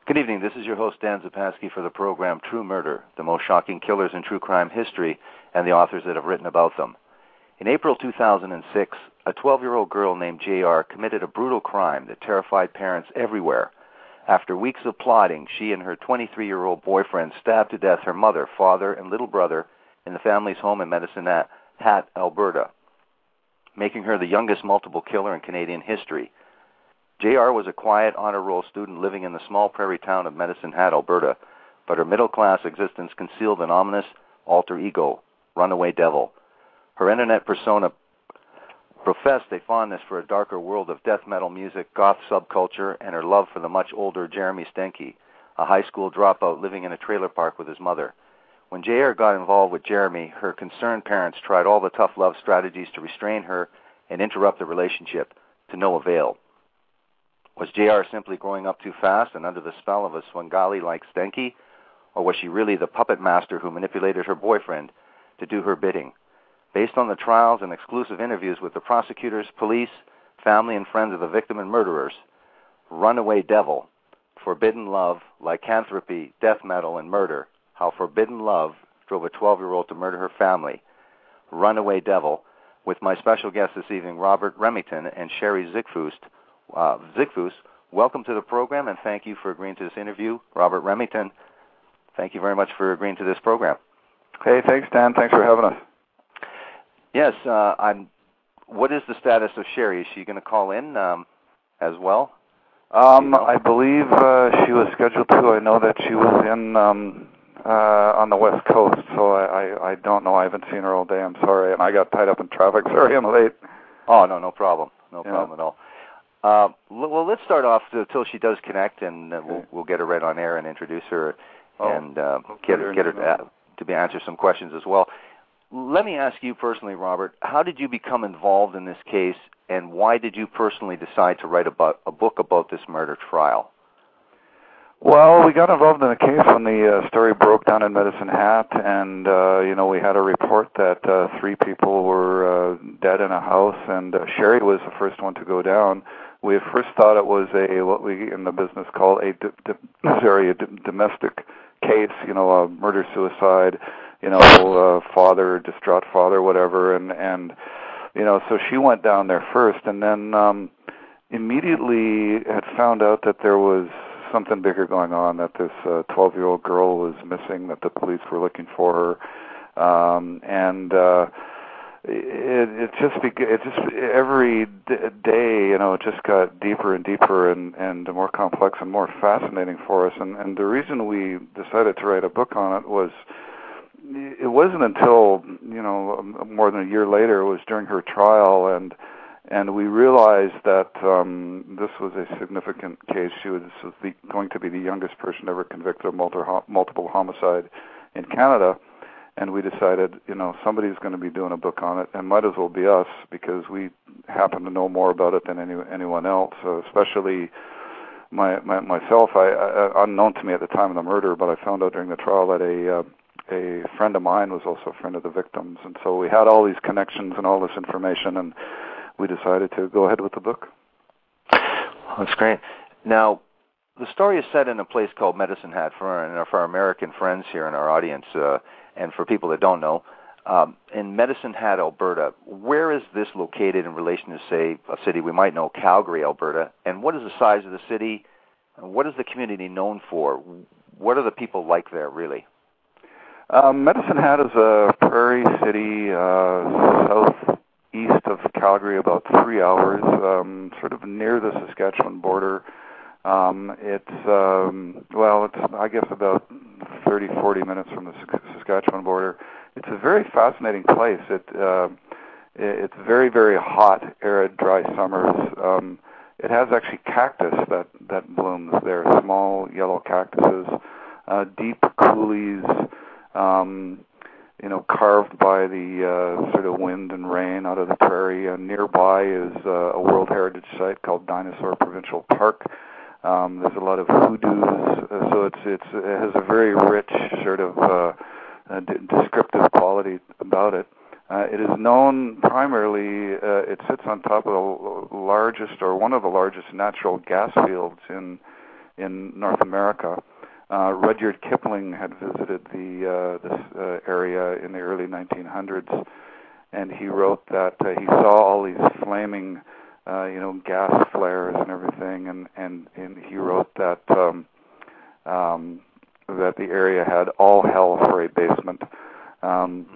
Good evening. This is your host, Dan Zapaski, for the program True Murder, the most shocking killers in true crime history and the authors that have written about them. In April 2006, a 12-year-old girl named JR committed a brutal crime that terrified parents everywhere. After weeks of plotting, she and her 23-year-old boyfriend stabbed to death her mother, father, and little brother in the family's home in Medicine Hat, Alberta, making her the youngest multiple killer in Canadian history. JR was a quiet honor roll student living in the small prairie town of Medicine Hat, Alberta, but her middle-class existence concealed an ominous alter ego, Runaway Devil. Her internet persona professed a fondness for a darker world of death metal music, goth subculture, and her love for the much older Jeremy Steinke, a high school dropout living in a trailer park with his mother. When JR got involved with Jeremy, her concerned parents tried all the tough love strategies to restrain her and interrupt the relationship, to no avail. Was JR simply growing up too fast and under the spell of a Svengali-like Steinke, or was she really the puppet master who manipulated her boyfriend to do her bidding? Based on the trials and exclusive interviews with the prosecutors, police, family, and friends of the victim and murderers, Runaway Devil, Forbidden Love, Lycanthropy, Death Metal, and Murder, how forbidden love drove a 12-year-old to murder her family. Runaway Devil, with my special guest this evening, Robert Remington and Sherri Zickefoose. Zickefoose, welcome to the program, and thank you for agreeing to this interview. Robert Remington, thank you very much for agreeing to this program. Hey, thanks, Dan. Thanks for having us. Yes, what is the status of Sherri? Is she going to call in as well? I believe she was scheduled to. I know that she was in on the West Coast, so I don't know. I haven't seen her all day. I'm sorry, and I got tied up in traffic. Sorry, I'm late. Oh, no problem. No problem at all. Well, let's start off until she does connect, and we'll get her right on air and introduce her and get her to answer some questions as well. Let me ask you personally, Robert, how did you become involved in this case, and why did you personally decide to write a book about this murder trial? Well, we got involved in the case when the story broke down in Medicine Hat, and we had a report that 3 people were dead in a house, and Sherri was the first one to go down. We at first thought it was what we in the business call a domestic case, a murder-suicide, distraught father, whatever, and so she went down there first, and then immediately had found out that there was something bigger going on, that this 12-year-old girl was missing, that the police were looking for her, and it just every day, it just got deeper and deeper and more complex and more fascinating for us. And the reason we decided to write a book on it was, it wasn't until more than a year later, it was during her trial, and we realized that this was a significant case. She was going to be the youngest person ever convicted of multiple homicide in Canada. And we decided, somebody's going to be doing a book on it, and might as well be us, because we happen to know more about it than anyone else. Especially myself, unknown to me at the time of the murder, but I found out during the trial that a friend of mine was also a friend of the victims, and so we had all these connections and all this information, and we decided to go ahead with the book. That's great. Now, the story is set in a place called Medicine Hat for our American friends here in our audience. And for people that don't know, in Medicine Hat, Alberta, where is this located in relation to, say, a city we might know, Calgary, Alberta? And what is the size of the city? And what is the community known for? What are the people like there, really? Medicine Hat is a prairie city southeast of Calgary, about 3 hours, sort of near the Saskatchewan border. It's I guess about 30-40 minutes from the Saskatchewan border. It's a very fascinating place. It's very, very hot, arid, dry summers. It has actually cactus that blooms there, small yellow cactuses, deep coulees, carved by the sort of wind and rain out of the prairie. And nearby is a World Heritage Site called Dinosaur Provincial Park. There's a lot of hoodoos, so it has a very rich sort of descriptive quality about it. It is known primarily, it sits on top of the largest, or one of the largest, natural gas fields in in North America. Rudyard Kipling had visited this area in the early 1900s, and he wrote that he saw all these flaming, gas flares and everything, and he wrote that that the area had all hell for a basement, and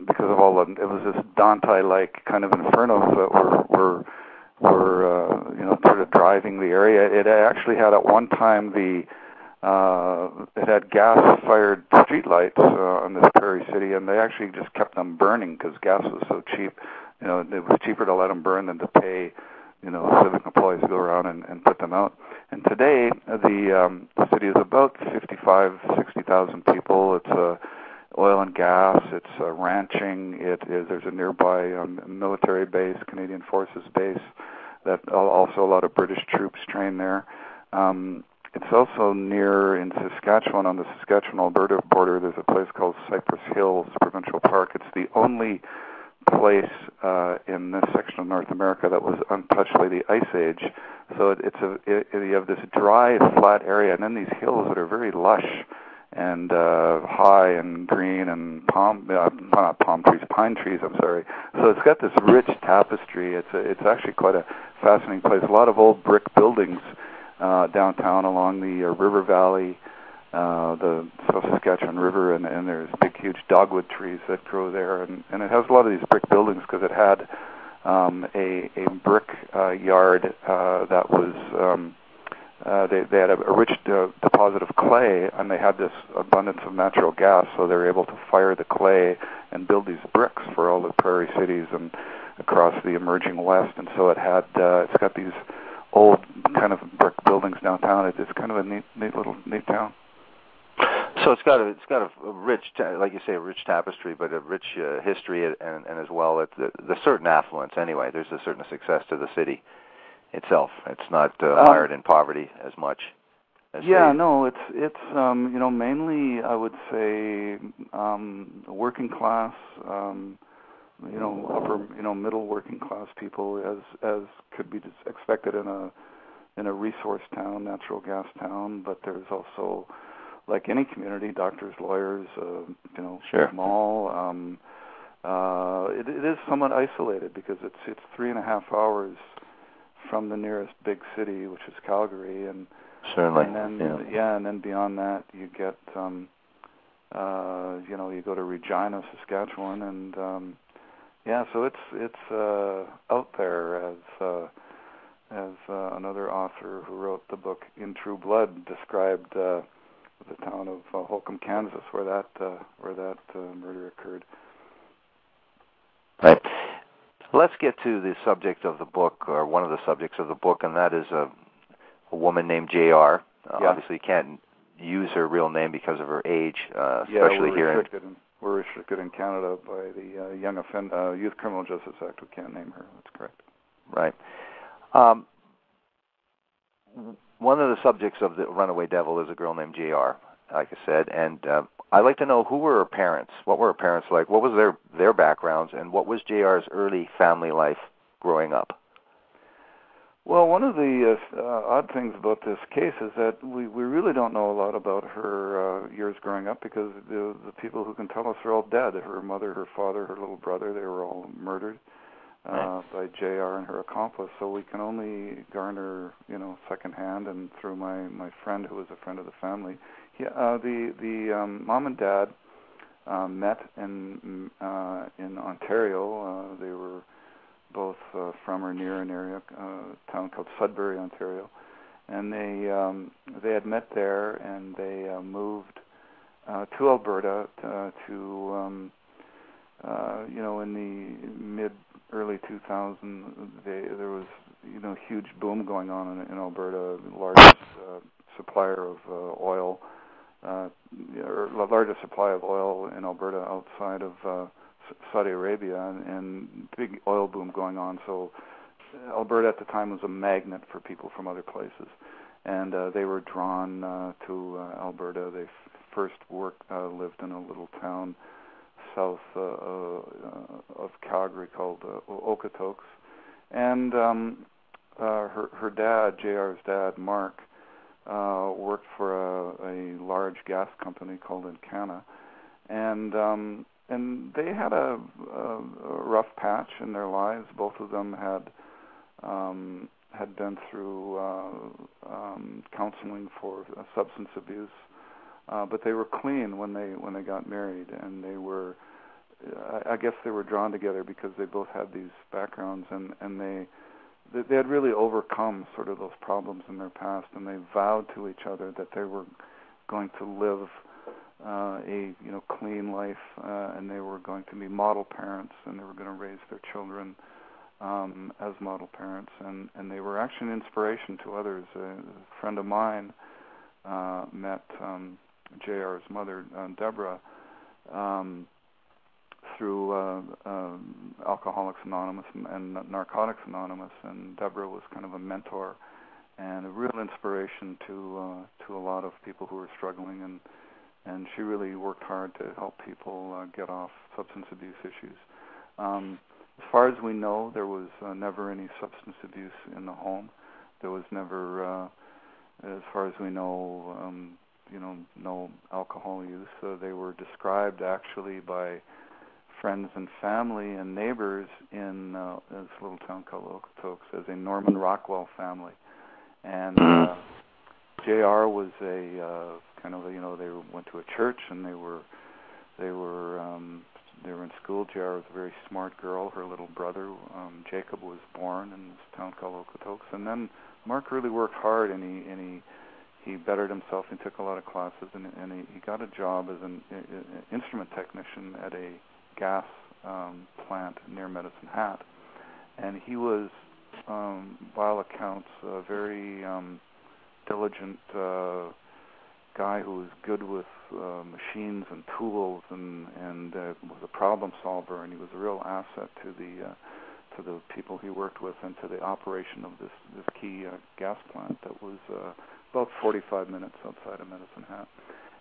because of all it was this Dante-like kind of infernos that were sort of driving the area. It actually had at one time it had gas-fired streetlights on this Prairie city, and they actually just kept them burning because gas was so cheap. It was cheaper to let them burn than to pay, civic employees to go around and put them out. And today, the city is about 60,000 people. It's oil and gas. It's ranching. There's a nearby military base, Canadian Forces base. That also a lot of British troops train there. It's also near in Saskatchewan, on the Saskatchewan-Alberta border. There's a place called Cypress Hills Provincial Park. It's the only place in this section of North America that was untouched by the Ice Age. So you have this dry, flat area, and then these hills that are very lush and high and green and pine trees. I'm sorry. So it's got this rich tapestry. It's actually quite a fascinating place. A lot of old brick buildings downtown along the river valley, the South Saskatchewan River, and there's big, huge dogwood trees that grow there, and it has a lot of these brick buildings because it had a brick yard that was they had a rich deposit of clay, and they had this abundance of natural gas, so they were able to fire the clay and build these bricks for all the prairie cities and across the emerging west. And so it's got these old kind of brick buildings downtown. It's kind of a neat town. So it's got a rich, like you say, a rich tapestry, but a rich history, and as well, the certain affluence. Anyway, there's a certain success to the city itself. It's not mired in poverty as much. It's mainly I would say working class, upper, middle working class people, as could be expected in a resource town, natural gas town. But there's also, like any community, doctors, lawyers, Sure. Small. It is somewhat isolated because it's 3.5 hours from the nearest big city, which is Calgary, and certainly, and then and then beyond that you get you go to Regina, Saskatchewan, and so it's out there, as another author who wrote the book In True Blood described the town of Holcomb, Kansas, where that murder occurred. Right. Let's get to the subject of the book, or one of the subjects of the book, and that is a woman named J.R. Obviously, you can't use her real name because of her age, especially here. We're restricted in Canada by the Youth Criminal Justice Act. We can't name her. That's correct. Right. One of the subjects of the Runaway Devil is a girl named J.R., like I said, and I'd like to know, who were her parents? What were her parents like? What was their backgrounds, and what was J.R.'s early family life growing up? Well, one of the odd things about this case is that we really don't know a lot about her years growing up, because the people who can tell us are all dead. Her mother, her father, her little brother, they were all murdered by J.R. and her accomplice. So we can only garner, secondhand, and through my friend, who was a friend of the family. The mom and dad met in Ontario. They were both from or near an area, town called Sudbury, Ontario, and they had met there, and they moved to Alberta in the early 2000s. There was huge boom going on in Alberta, largest supplier of oil, or the largest supply of oil in Alberta outside of Saudi Arabia, and big oil boom going on. So Alberta at the time was a magnet for people from other places, and they were drawn to Alberta. They first lived in a little town south of Calgary called Okotoks, and her dad, JR's dad, Mark, worked for a large gas company called Encana, and they had a rough patch in their lives. Both of them had been through counseling for substance abuse, but they were clean when they got married, and they were, I guess they were drawn together because they both had these backgrounds, and they had really overcome sort of those problems in their past, and they vowed to each other that they were going to live a clean life, and they were going to be model parents, and they were going to raise their children as model parents, and they were actually an inspiration to others. A friend of mine met JR's mother, Deborah, through Alcoholics Anonymous and Narcotics Anonymous, and Deborah was kind of a mentor and a real inspiration to a lot of people who were struggling, and she really worked hard to help people get off substance abuse issues. As far as we know, there was never any substance abuse in the home. There was never, as far as we know, no alcohol use. They were described actually by friends and family and neighbors in this little town called Okotoks as a Norman Rockwell family. And JR was a kind of they went to a church, and they were in school. JR was a very smart girl. Her little brother Jacob was born in this town called Okotoks, and then Mark really worked hard, and he bettered himself. He took a lot of classes, and he got a job as an instrument technician at a gas plant near Medicine Hat, and he was, by all accounts, a very diligent guy who was good with machines and tools, and was a problem solver, and he was a real asset to the people he worked with and to the operation of this key gas plant that was about 45 minutes outside of Medicine Hat.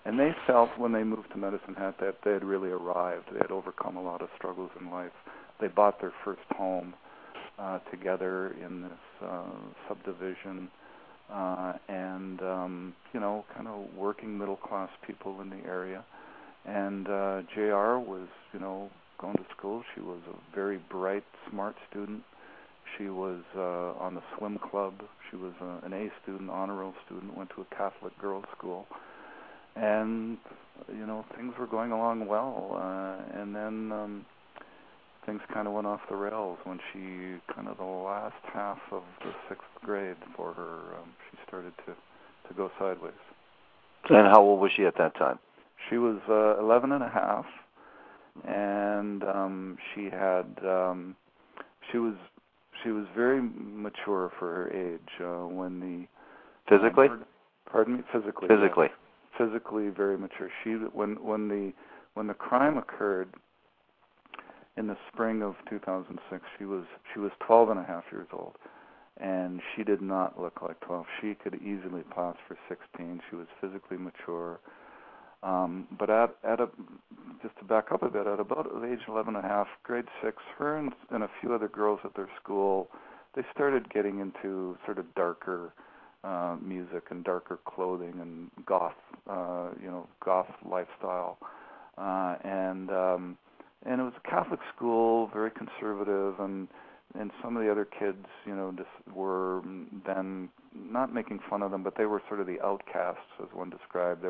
And they felt when they moved to Medicine Hat that they had really arrived. They had overcome a lot of struggles in life. They bought their first home together in this subdivision, and kind of working middle class people in the area. And JR was, going to school. She was a very bright, smart student. She was on the swim club. She was an A student, honor roll student, went to a Catholic girls' school. And, things were going along well. And then things kind of went off the rails when she, kind of the last half of the 6th grade for her, she started to go sideways. And how old was she at that time? She was 11 and a half. And she was very mature for her age. When the physically, pardon me, physically, yes. Physically very mature. She when the crime occurred in the spring of 2006, she was 12 and a half years old, and she did not look like 12. She could easily pass for 16. She was physically mature. But just to back up a bit, at about age 11 and a half, grade 6, her and a few other girls at their school, they started getting into sort of darker music and darker clothing and goth lifestyle. And it was a Catholic school, very conservative, and some of the other kids, just were then not making fun of them, but they were sort of the outcasts, as one described. They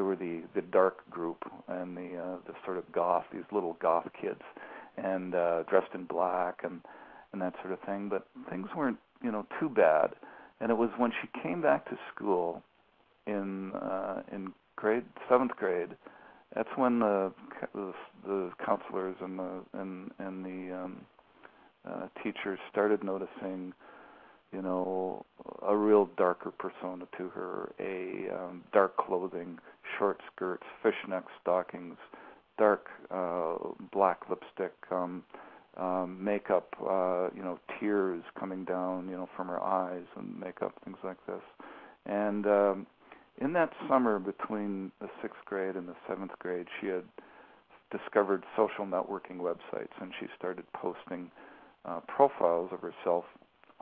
were the dark group, and the sort of goth, these little goth kids, and dressed in black and that sort of thing. But things weren't, too bad. And it was when she came back to school in 7th grade, that's when the counselors and the teachers started noticing, a real darker persona to her, dark clothing, short skirts, fishnet stockings, dark black lipstick, makeup, tears coming down, from her eyes and makeup, things like this. And in that summer between the 6th grade and the 7th grade, she had discovered social networking websites, and she started posting profiles of herself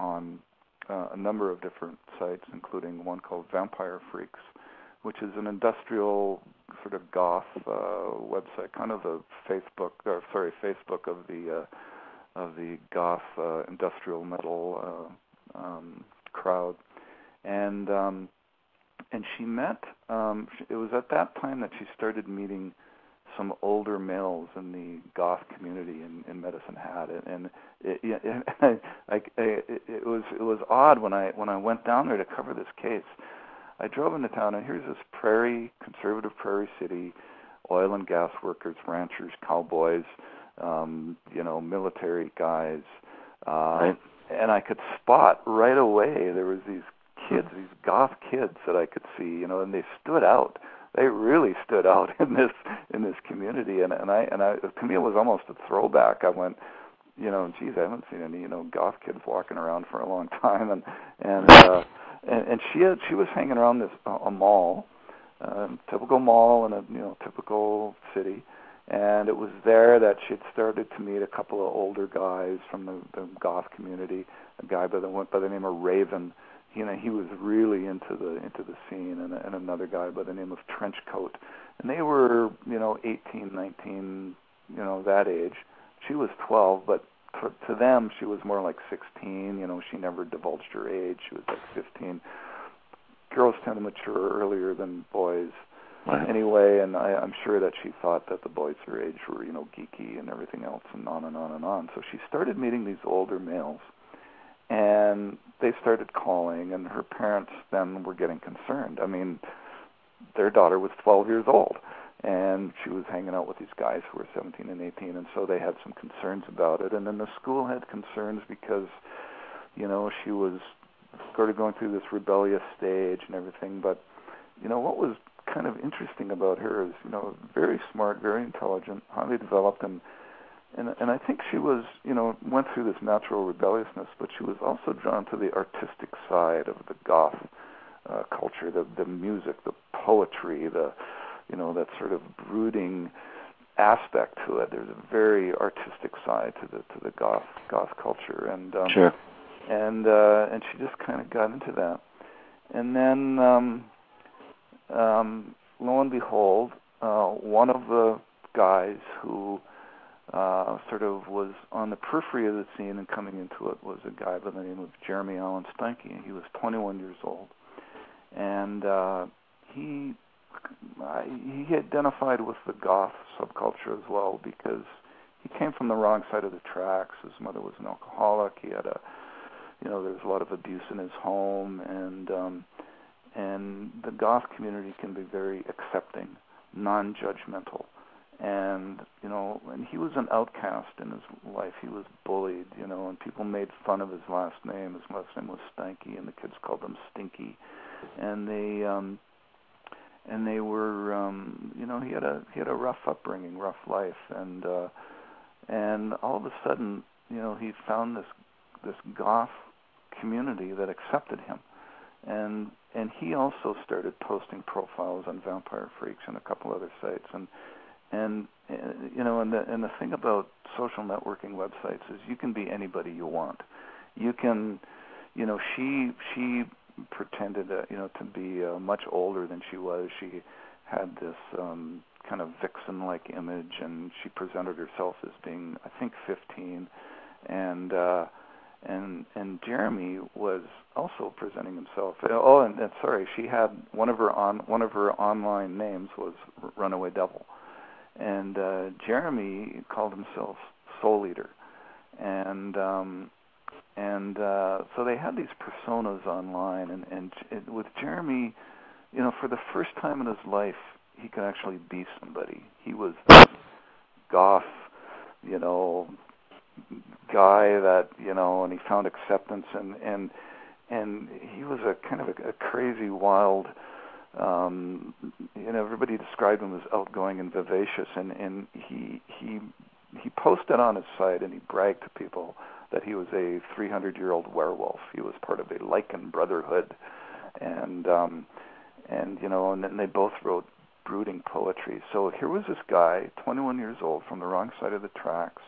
on a number of different sites, including one called Vampire Freaks, which is an industrial sort of goth website, kind of a Facebook of the goth industrial metal crowd, and she met. It was at that time that she started meeting some older males in the goth community in Medicine Hat, and it was odd when I went down there to cover this case. I drove into town, and here's this Prairie, conservative Prairie city, oil and gas workers, ranchers, cowboys, military guys, right. And I could spot right away there was these kids, these goth kids that I could see, and they stood out. They really stood out in this community, and I to me it was almost a throwback. I went, geez, I haven't seen any goth kids walking around for a long time, and she was hanging around a mall, typical mall in a typical city, and it was there that she'd started to meet a couple of older guys from the goth community, a guy went by the name of Raven. He was really into the scene, and another guy by the name of Trenchcoat, and they were 18, 19, that age. She was 12, but to them she was more like 16. She never divulged her age. She was like 15. Girls tend to mature earlier than boys, right. Anyway, and I'm sure that she thought that the boys her age were geeky and everything else, and on and on and on. So she started meeting these older males. And they started calling, and her parents then were getting concerned. I mean, their daughter was 12 years old, and she was hanging out with these guys who were 17 and 18, and so they had some concerns about it. And then the school had concerns because, she was sort of going through this rebellious stage and everything. But, what was kind of interesting about her is, very smart, very intelligent, highly developed, and I think she was, went through this natural rebelliousness, but she was also drawn to the artistic side of the goth culture, the music, the poetry, that sort of brooding aspect to it. There's a very artistic side to the goth culture, and sure. And she just kind of got into that, and then lo and behold, one of the guys who sort of was on the periphery of the scene and coming into it was a guy by the name of Jeremy Steinke. He was 21 years old, and he identified with the goth subculture as well because he came from the wrong side of the tracks. His mother was an alcoholic. He had there was a lot of abuse in his home, and the goth community can be very accepting, non-judgmental. And and he was an outcast in his life. He was bullied, and people made fun of his last name. His last name was Steinke, and the kids called him Stinky. And they were, he had a rough upbringing, rough life, and all of a sudden, he found this goth community that accepted him, and he also started posting profiles on Vampire Freaks and a couple other sites, and the thing about social networking websites is you can be anybody you want. You can, she pretended to be much older than she was. She had this kind of vixen-like image, and she presented herself as being, I think, 15, and Jeremy was also presenting himself. Oh, and sorry, she had one of her online names was Runaway Devil. And Jeremy called himself Soul Eater, and so they had these personas online, and with Jeremy, for the first time in his life, he could actually be somebody. He was this goth, guy that and he found acceptance, and he was a kind of a crazy, wild. Everybody described him as outgoing and vivacious, and he posted on his site, and he bragged to people that he was a 300-year-old werewolf. He was part of a lichen brotherhood, and then they both wrote brooding poetry. So here was this guy, 21 years old, from the wrong side of the tracks,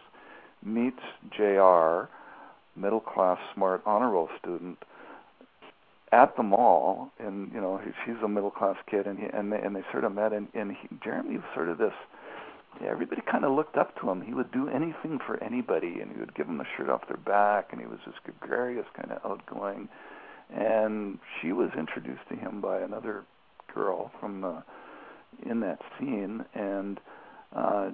meets JR, middle-class, smart honor roll student at the mall, and she's a middle-class kid, and they sort of met, and Jeremy was sort of this. Yeah, everybody kind of looked up to him. He would do anything for anybody, and he would give them a shirt off their back, and he was this gregarious, kind of outgoing. And she was introduced to him by another girl from in that scene, and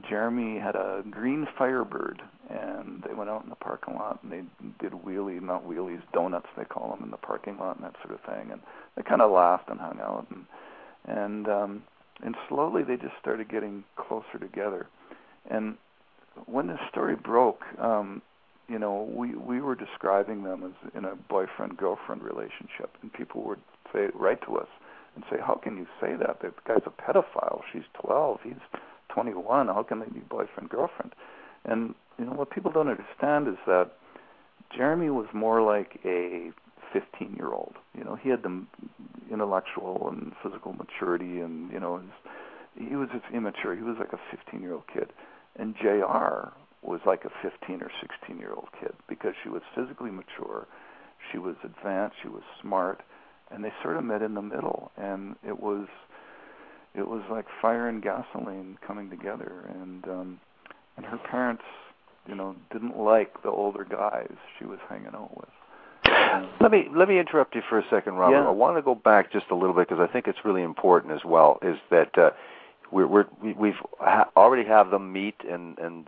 Jeremy had a green Firebird, and they went out in the parking lot, and they did donuts, they call them, in the parking lot and that sort of thing. And they kind of laughed and hung out, and slowly they just started getting closer together. And when this story broke, we were describing them as in a boyfriend-girlfriend relationship, and people would write to us and say, "How can you say that? That guy's a pedophile. She's 12, he's 21. How can they be boyfriend-girlfriend?" And what people don't understand is that Jeremy was more like a 15-year-old. He had the intellectual and physical maturity, and he was just immature. He was like a 15-year-old kid, and JR was like a 15 or 16-year-old kid, because she was physically mature, she was advanced, she was smart, and they sort of met in the middle, and it was like fire and gasoline coming together. And her parents, didn't like the older guys she was hanging out with. Let me interrupt you for a second, Robert. Yeah. I want to go back just a little bit, because I think it's really important as well. Is that we've already have them meet, and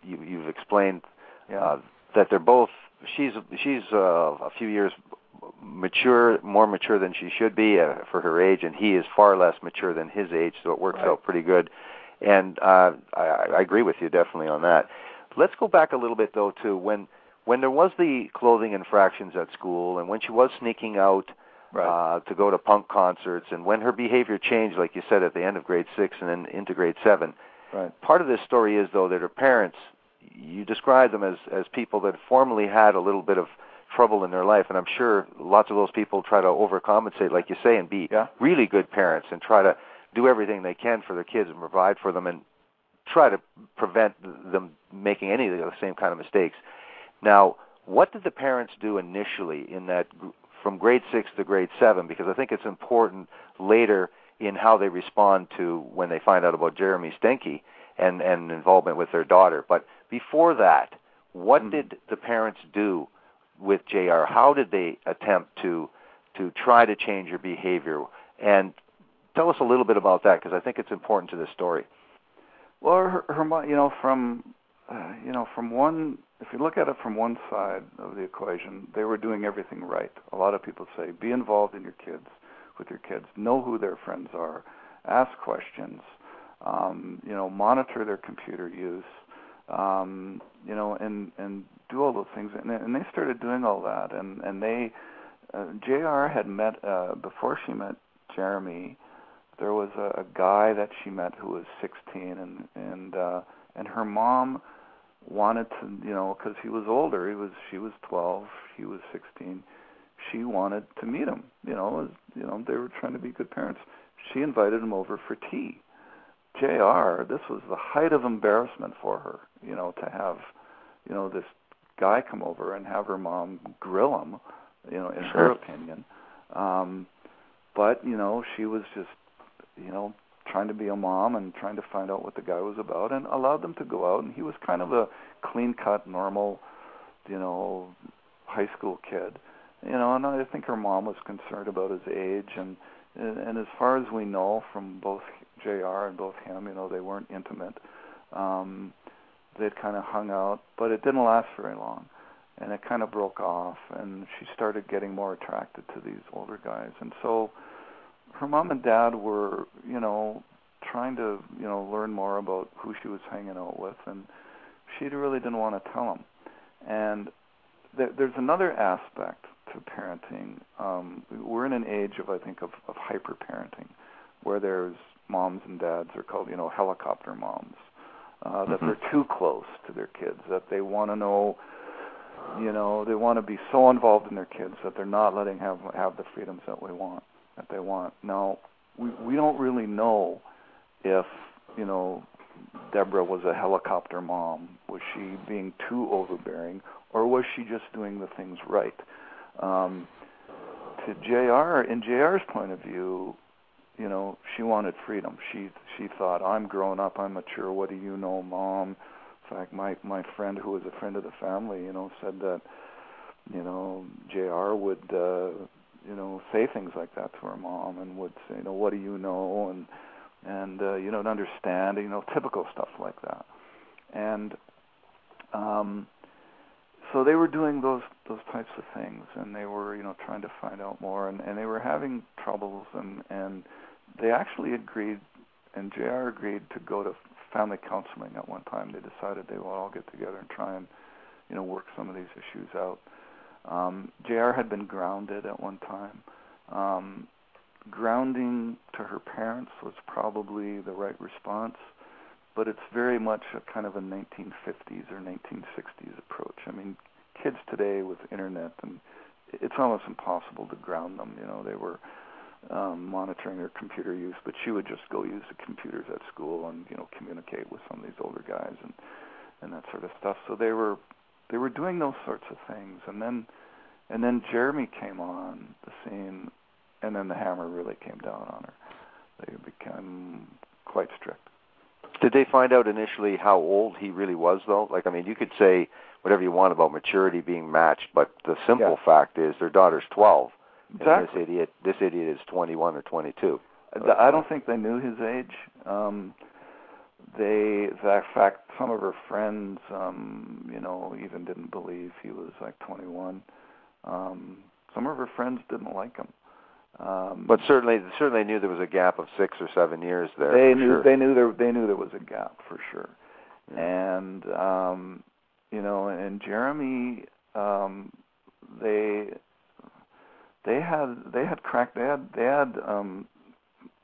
you've explained that they're both. She's a few years more mature than she should be for her age, and he is far less mature than his age, so it works out pretty good. And I agree with you definitely on that. Let's go back a little bit, though, to when there was the clothing infractions at school, and when she was sneaking out to go to punk concerts, and when her behavior changed, like you said, at the end of grade 6 and then into grade 7. Right. Part of this story is, though, that her parents, you describe them as people that formerly had a little bit of trouble in their life, and I'm sure lots of those people try to overcompensate, like you say, and be really good parents and try to do everything they can for their kids and provide for them and try to prevent them making any of the same kind of mistakes. Now, what did the parents do initially in that from grade 6 to grade 7? Because I think it's important later in how they respond to when they find out about Jeremy Steinke and involvement with their daughter. But before that, what did the parents do with JR? How did they attempt to try to change her behavior? And tell us a little bit about that, because I think it's important to this story. Well, her from one, if you look at it from one side of the equation, they were doing everything right. A lot of people say, be involved in with your kids, know who their friends are, ask questions, monitor their computer use, and do all those things. And they started doing all that. And they, JR had met, before she met Jeremy, there was a guy that she met who was 16, and her mom wanted to, because he was older, she was 12, he was 16. She wanted to meet him. They were trying to be good parents. She invited him over for tea. JR, this was the height of embarrassment for her, to have, this guy come over and have her mom grill him, in her opinion. But, she was just, trying to be a mom and trying to find out what the guy was about, and allowed them to go out. And he was kind of a clean-cut, normal, high school kid. And I think her mom was concerned about his age. And as far as we know from both JR and both him, they weren't intimate. They'd kind of hung out, but it didn't last very long. And it kind of broke off, and she started getting more attracted to these older guys. And so her mom and dad were, trying to, learn more about who she was hanging out with, and she really didn't want to tell them. And there's another aspect to parenting. We're in an age of hyper-parenting, where there's moms and dads are called, helicopter moms, that they're too close to their kids, that they want to know, they want to be so involved in their kids that they're not letting have the freedoms that they want. Now, we don't really know if, Deborah was a helicopter mom. Was she being too overbearing, or was she just doing the things right? To JR, in JR's point of view, you know, she wanted freedom. She thought, I'm grown up, I'm mature, what do you know, Mom? In fact, my friend, who was a friend of the family, you know, said that, you know, JR would, you know, say things like that to her mom, and would say, you know, what do you know, and you don't understand, you know, typical stuff like that. And so they were doing those types of things, and they were, you know, trying to find out more, and they were having troubles, and they actually agreed, and JR agreed to go to family counseling at one time. They decided they would all get together and try and, you know, work some of these issues out. JR had been grounded at one time. Grounding to her parents was probably the right response, but it's very much a kind of a 1950s or 1960s approach. I mean, kids today with internet, and it's almost impossible to ground them. You know, they were monitoring their computer use, but she would just go use the computers at school and, you know, communicate with some of these older guys and that sort of stuff. So they were doing those sorts of things, and then Jeremy came on the scene, and then the hammer really came down on her. They became quite strict. Did they find out initially how old he really was, though? Like, I mean, you could say whatever you want about maturity being matched, but the simple fact is their daughter's 12. Exactly. And this idiot is 21 or 22. I don't think they knew his age. In fact, some of her friends, you know, even didn't believe he was like 21. Some of her friends didn't like him. But certainly knew there was a gap of 6 or 7 years there. They knew there was a gap for sure. Yeah. And you know, and Jeremy, they had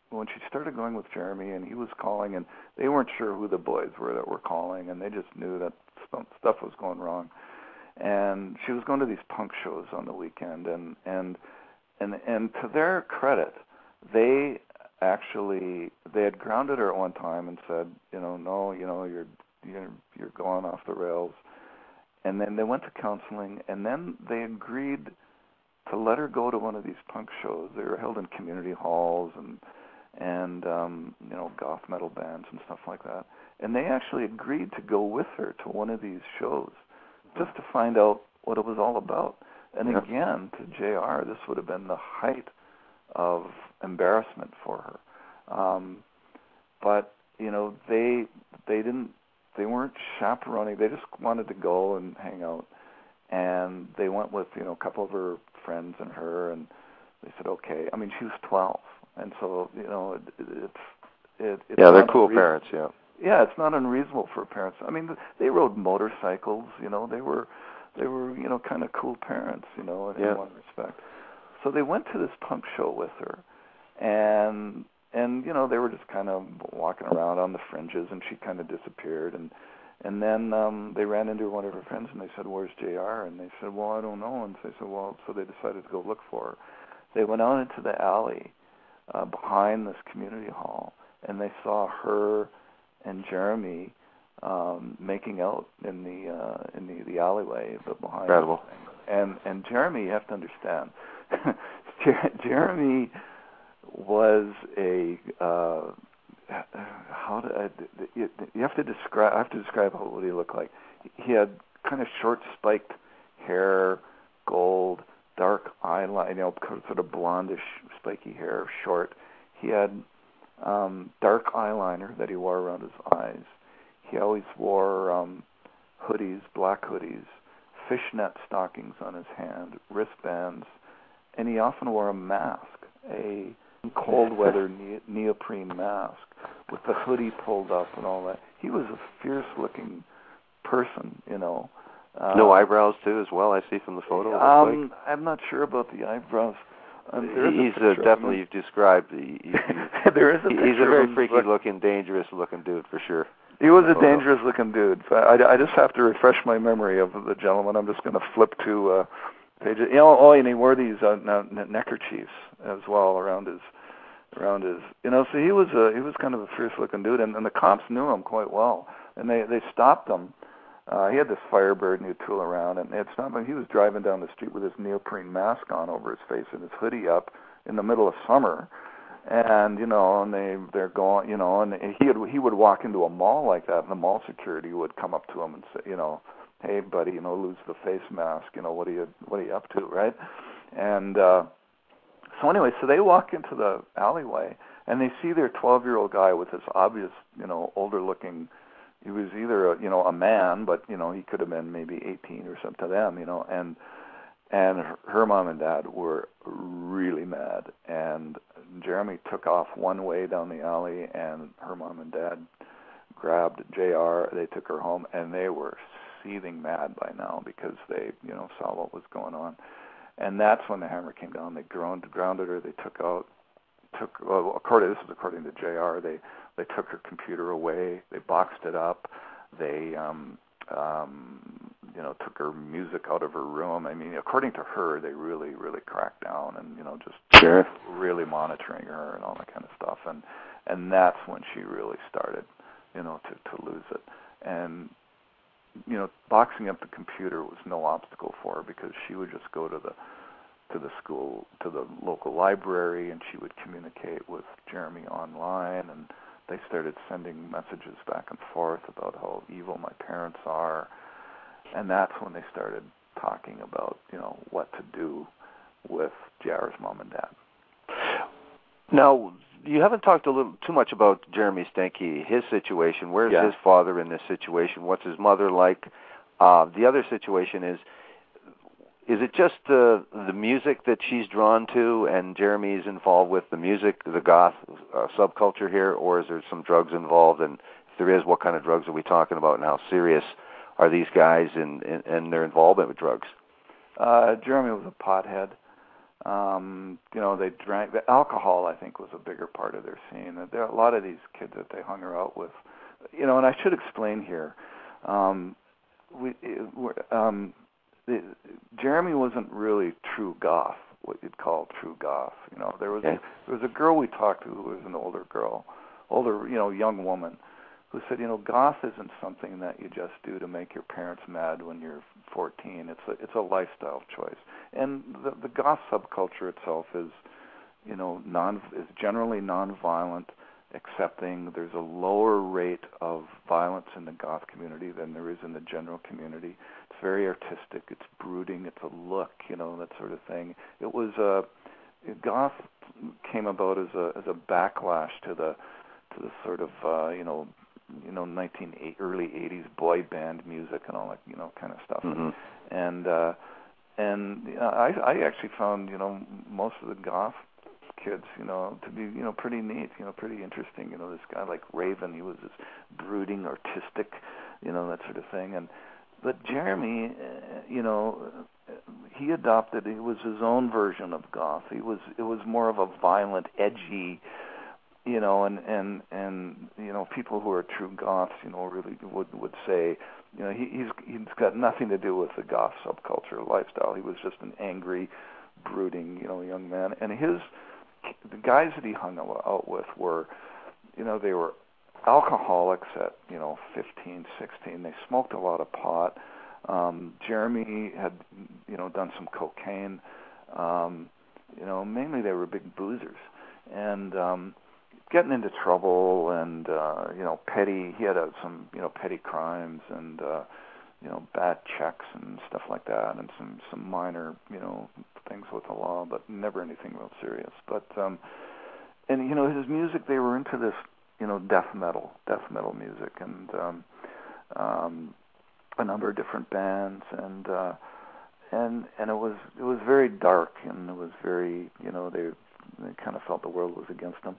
when she started going with Jeremy, and he was calling, and they weren't sure who the boys were that were calling, and they just knew that stuff was going wrong. And she was going to these punk shows on the weekend, and to their credit, they had grounded her at one time and said, you know, no, you know, you're going off the rails. And then they went to counseling, and then they agreed to let her go to one of these punk shows. They were held in community halls and you know, goth metal bands and stuff like that. And they actually agreed to go with her to one of these shows just to find out what it was all about. And again, to JR, this would have been the height of embarrassment for her. But you know, they weren't chaperoning. They just wanted to go and hang out. And they went with, you know, a couple of her friends and her, and they said, okay. I mean, she was 12, and so, you know, it's they're cool parents. Yeah, it's not unreasonable for parents. I mean, they rode motorcycles. You know, they were you know, kind of cool parents. You know, in one respect. So they went to this punk show with her, and you know, they were just kind of walking around on the fringes, and she kind of disappeared, and then they ran into one of her friends, and they said, where's JR? And they said, well, I don't know. And they said, well, so they decided to go look for her. They went out into the alley behind this community hall, and they saw her and Jeremy making out in the alleyway behind. Incredible. And Jeremy, you have to understand, Jeremy was a you have to describe. I have to describe what he looked like. He had kind of short spiked hair, gold, dark eyeliner, you know, sort of blondish, spiky hair, short. He had dark eyeliner that he wore around his eyes. He always wore hoodies, black hoodies, fishnet stockings on his hand, wristbands, and he often wore a mask, a cold weather neoprene mask with the hoodie pulled up and all that. He was a fierce looking person, you know. No eyebrows too, as well. I see from the photo. I'm not sure about the eyebrows. He's definitely, you've described. There is a picture. He's a very freaky looking, dangerous looking dude for sure. He was a dangerous looking dude. I just have to refresh my memory of the gentleman. I'm just going to flip to pages. You know, and he wore these neckerchiefs as well around his. You know, so he was kind of a fierce looking dude, and the cops knew him quite well, and they stopped him He had this Firebird and he'd tool around, and it's not like he was driving down the street with his neoprene mask on over his face and his hoodie up in the middle of summer, and and they're going, and he would walk into a mall like that, and the mall security would come up to him and say, hey buddy, lose the face mask, what are you up to, right? And so anyway, so they walk into the alleyway and they see their 12-year-old guy with this obvious, older looking. He was either a man, but he could have been maybe 18 or something to them, and her mom and dad were really mad. And Jeremy took off one way down the alley, and her mom and dad grabbed JR. They took her home, and they were seething mad by now because they saw what was going on. And that's when the hammer came down. They grounded her. They according to JR, they took her computer away. They boxed it up. They took her music out of her room. I mean, according to her, they really, really cracked down and just really monitoring her and all that kind of stuff. And that's when she really started, to lose it. And boxing up the computer was no obstacle for her because she would just go to the school, to the local library, and she would communicate with Jeremy online, and they started sending messages back and forth about how evil my parents are. And that's when they started talking about, what to do with JR's mom and dad. Now, you haven't talked too much about Jeremy Steinke, his situation. Where's his father in this situation? What's his mother like? The other situation is it just the music that she's drawn to, and Jeremy's involved with the music, the goth subculture here, or is there some drugs involved? And if there is, what kind of drugs are we talking about, and how serious are these guys in their involvement with drugs? Jeremy was a pothead. They drank. The alcohol, I think, was a bigger part of their scene. There are a lot of these kids that they hung out with. And I should explain here. Jeremy wasn't really true goth, what you'd call true goth. There was a girl we talked to who was an older young woman, who said, goth isn't something that you just do to make your parents mad when you're 14. It's a lifestyle choice. And the goth subculture itself is, is generally nonviolent, accepting. There's a lower rate of violence in the goth community than there is in the general community. It's very artistic. It's brooding. It's a look, that sort of thing. It was goth came about as a backlash to the sort of early 80s boy band music and all that kind of stuff. Mm-hmm. And I actually found most of the goth kids to be pretty neat, pretty interesting. This guy like Raven, he was this brooding, artistic, that sort of thing. But Jeremy, he adopted. It was his own version of goth. It was more of a violent, edgy. And people who are true goths, really would say, he's got nothing to do with the goth subculture lifestyle. He was just an angry, brooding, young man. And the guys that he hung out with were, they were alcoholics at, 15, 16. They smoked a lot of pot. Jeremy had, done some cocaine. Mainly they were big boozers. And getting into trouble and petty. He had some petty crimes and bad checks and stuff like that, and some minor things with the law, but never anything real serious. But and his music, they were into this death metal music, and a number of different bands, and it was very dark, and it was very they kind of felt the world was against them.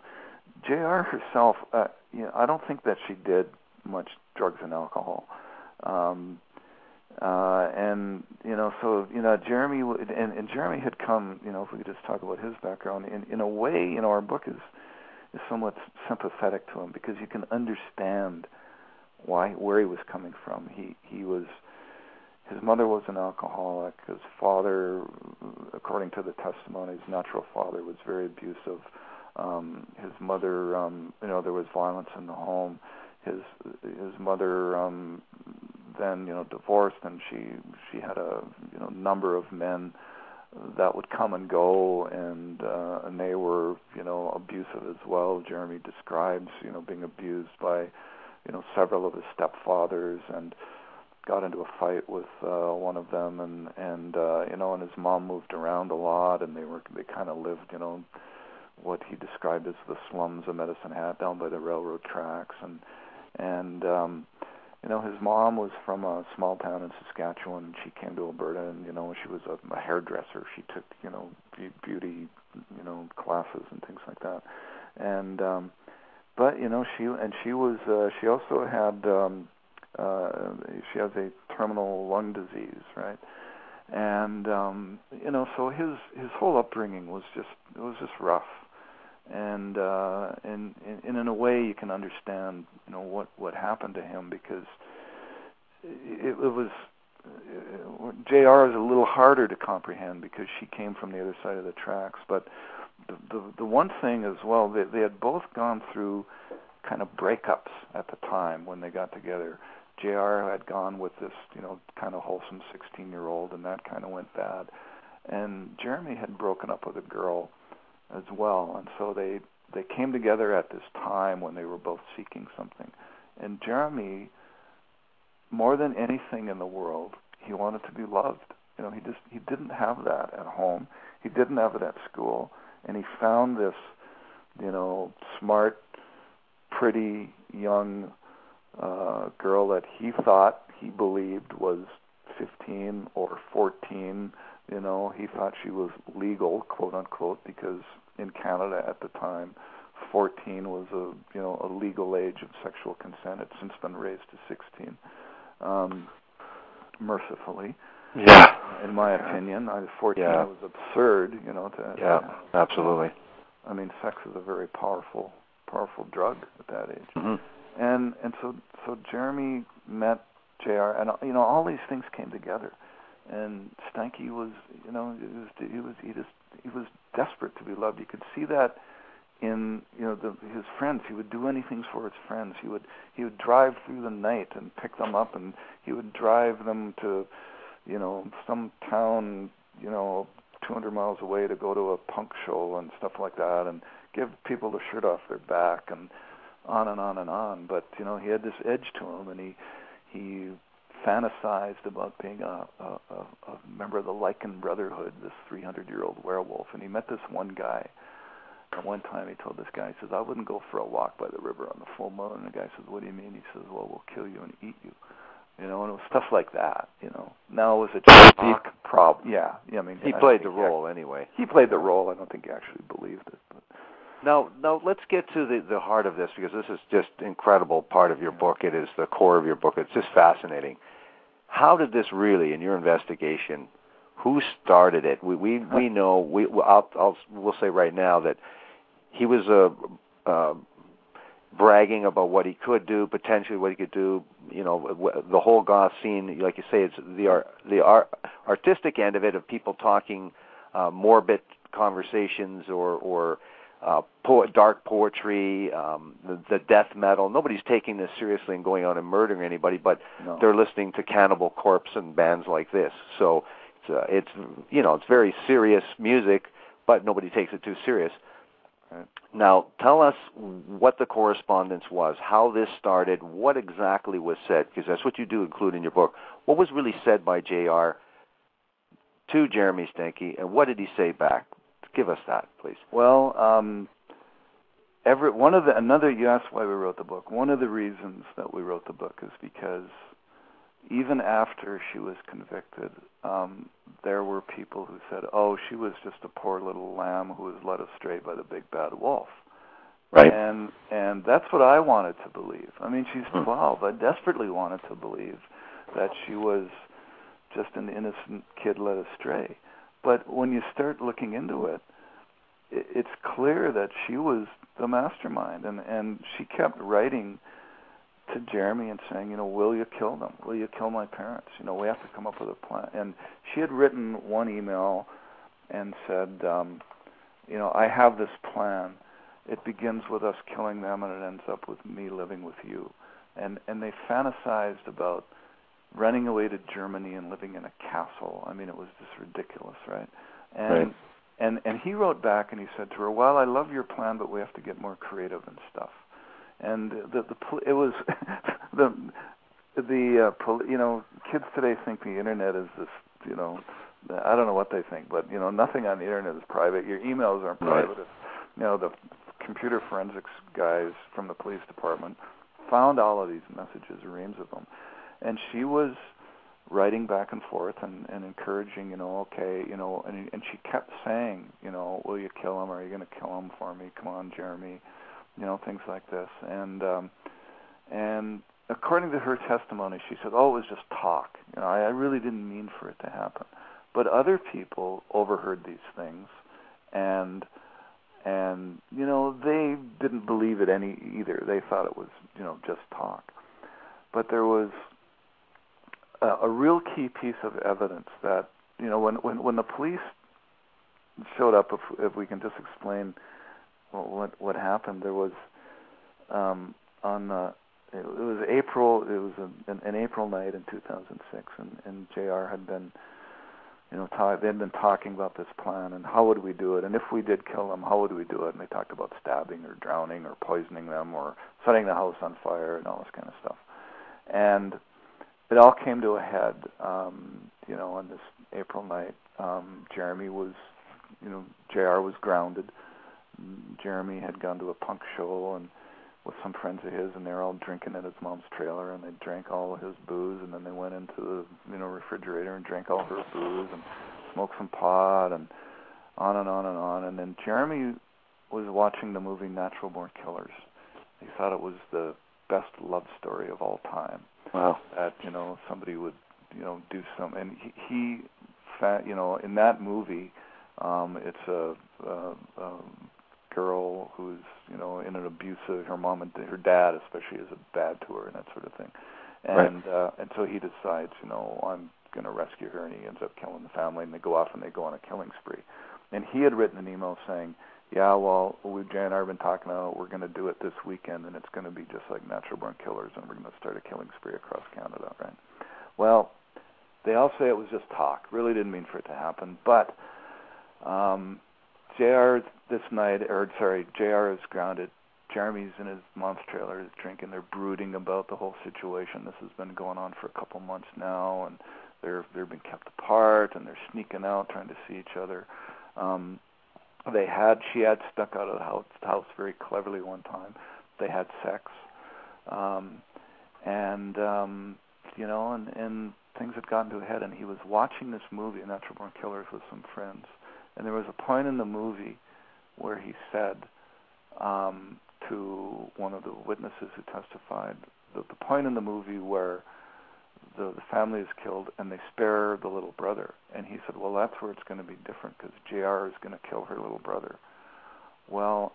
JR herself, I don't think that she did much drugs and alcohol. Jeremy and Jeremy had come, if we could just talk about his background, in a way, our book is somewhat sympathetic to him because you can understand where he was coming from. His mother was an alcoholic. His father, according to the testimony, his natural father was very abusive. His mother, there was violence in the home. His mother then divorced, and she had a number of men that would come and go, and they were abusive as well. Jeremy describes being abused by several of his stepfathers, and got into a fight with one of them, and his mom moved around a lot, and they kind of lived what he described as the slums of Medicine Hat down by the railroad tracks, and his mom was from a small town in Saskatchewan, and she came to Alberta, and she was a hairdresser. She took beauty classes and things like that, and but she also had she has a terminal lung disease, right? And so his whole upbringing was just rough, and in a way you can understand what happened to him, because it was JR is a little harder to comprehend because she came from the other side of the tracks. But the one thing as well, they had both gone through kind of breakups at the time when they got together. JR had gone with this kind of wholesome 16-year-old, and that kind of went bad. And Jeremy had broken up with a girl as well, and so they came together at this time when they were both seeking something. And Jeremy, more than anything in the world, he wanted to be loved. He didn't have that at home. He didn't have it at school, and he found this smart, pretty young girl that he believed was 15 or 14. He thought she was legal, quote unquote, because in Canada at the time, 14 was a legal age of sexual consent. It's since been raised to 16, mercifully. Yeah. In my opinion, 14 was absurd. Absolutely. I mean, sex is a very powerful drug at that age. Mm-hmm. And so Jeremy met JR, and all these things came together. And Steinke was he was desperate to be loved. You could see that in his friends. He would do anything for his friends. He would drive through the night and pick them up, and he would drive them to some town 200 miles away to go to a punk show and stuff like that, and give people the shirt off their back, and on and on and on. But he had this edge to him, and he fantasized about being a member of the Lichen Brotherhood, this 300-year-old werewolf. And he met this one guy. And one time he told this guy, he says, "I wouldn't go for a walk by the river on the full moon." And the guy says, "What do you mean?" He says, "Well, we'll kill you and eat you." And it was stuff like that. Now it was a genetic problem. Yeah. I mean, he played the role anyway. He played the role. I don't think he actually believed it. But. Now let's get to the heart of this, because this is just incredible part of your book. It is the core of your book. It's just fascinating. How did this really, in your investigation, who started it? We know, we'll say right now that he was bragging about what he could do, potentially what he could do. The whole goth scene, like you say, it's the artistic end of it, of people talking morbid conversations or dark poetry, the death metal. Nobody's taking this seriously and going out and murdering anybody, but they're listening to Cannibal Corpse and bands like this. So it's very serious music, but nobody takes it too serious. Right. Now, tell us what the correspondence was, how this started, what exactly was said, because that's what you do include in your book. What was really said by JR to Jeremy Steinke, and what did he say back? Give us that, please. Well, you asked why we wrote the book. One of the reasons that we wrote the book is because even after she was convicted, there were people who said, "Oh, she was just a poor little lamb who was led astray by the big bad wolf." Right. And that's what I wanted to believe. I mean, she's 12. I desperately wanted to believe that she was just an innocent kid led astray. But when you start looking into it, it's clear that she was the mastermind, and she kept writing to Jeremy and saying, "Will you kill them? Will you kill my parents? We have to come up with a plan." And she had written one email and said, "I have this plan. It begins with us killing them, and it ends up with me living with you." And they fantasized about running away to Germany and living in a castle. I mean, it was just ridiculous, right? And he wrote back and he said to her, "Well, I love your plan, but we have to get more creative and stuff." And it was kids today think the internet is this, I don't know what they think, but nothing on the internet is private. Your emails aren't private. Right. The computer forensics guys from the police department found all of these messages, reams of them, and she was writing back and forth and encouraging, okay, and she kept saying, will you kill him? Are you going to kill him for me? Come on, Jeremy, things like this. And according to her testimony, she said, oh, it was just talk. I really didn't mean for it to happen. But other people overheard these things, and they didn't believe it either. They thought it was, just talk. But there was a real key piece of evidence that, when the police showed up, if we can just explain what happened, there was it was April. It was an April night in 2006, and JR had been, they'd been talking about this plan and how would we do it, and if we did kill them, how would we do it? And they talked about stabbing or drowning or poisoning them or setting the house on fire and all this kind of stuff. And it all came to a head, on this April night. Jeremy was, JR was grounded. Jeremy had gone to a punk show and with some friends of his, and they were all drinking at his mom's trailer, and they drank all of his booze, and then they went into the refrigerator and drank all her booze and smoked some pot and on and on and on. And then Jeremy was watching the movie Natural Born Killers. He thought it was the best love story of all time. Wow. That, somebody would, do some, and he in that movie, it's a girl who's, in an abusive, her mom and her dad especially is bad to her and that sort of thing. And and so he decides, I'm going to rescue her, and he ends up killing the family, and they go off and they go on a killing spree. And he had written an email saying, yeah, well, Jay and I have been talking about it. We're going to do it this weekend, and it's going to be just like Natural Born Killers, and we're going to start a killing spree across Canada, right? Well, they all say it was just talk. Really didn't mean for it to happen. But JR is grounded. Jeremy's in his mom's trailer, is drinking. They're brooding about the whole situation. This has been going on for a couple months now, and they're being kept apart, and they're sneaking out, trying to see each other. She had stuck out of the house very cleverly one time. They had sex, and things had gotten to a head. And he was watching this movie, Natural Born Killers, with some friends. And there was a point in the movie where he said to one of the witnesses who testified, the point in the movie where the family is killed and they spare the little brother. And he said, well, that's where it's going to be different because JR is going to kill her little brother. Well,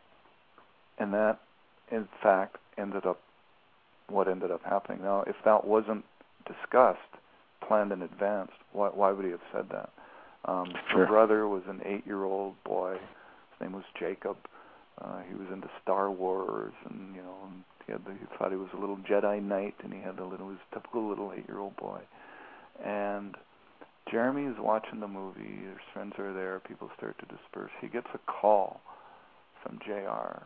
and that, in fact, ended up happening. Now, if that wasn't discussed, planned in advance, why would he have said that? Sure. Her brother was an 8-year-old boy. His name was Jacob. He was into Star Wars, and he thought he was a little Jedi Knight, and he was a typical little 8-year-old boy. And Jeremy is watching the movie. His friends are there. People start to disperse. He gets a call from JR,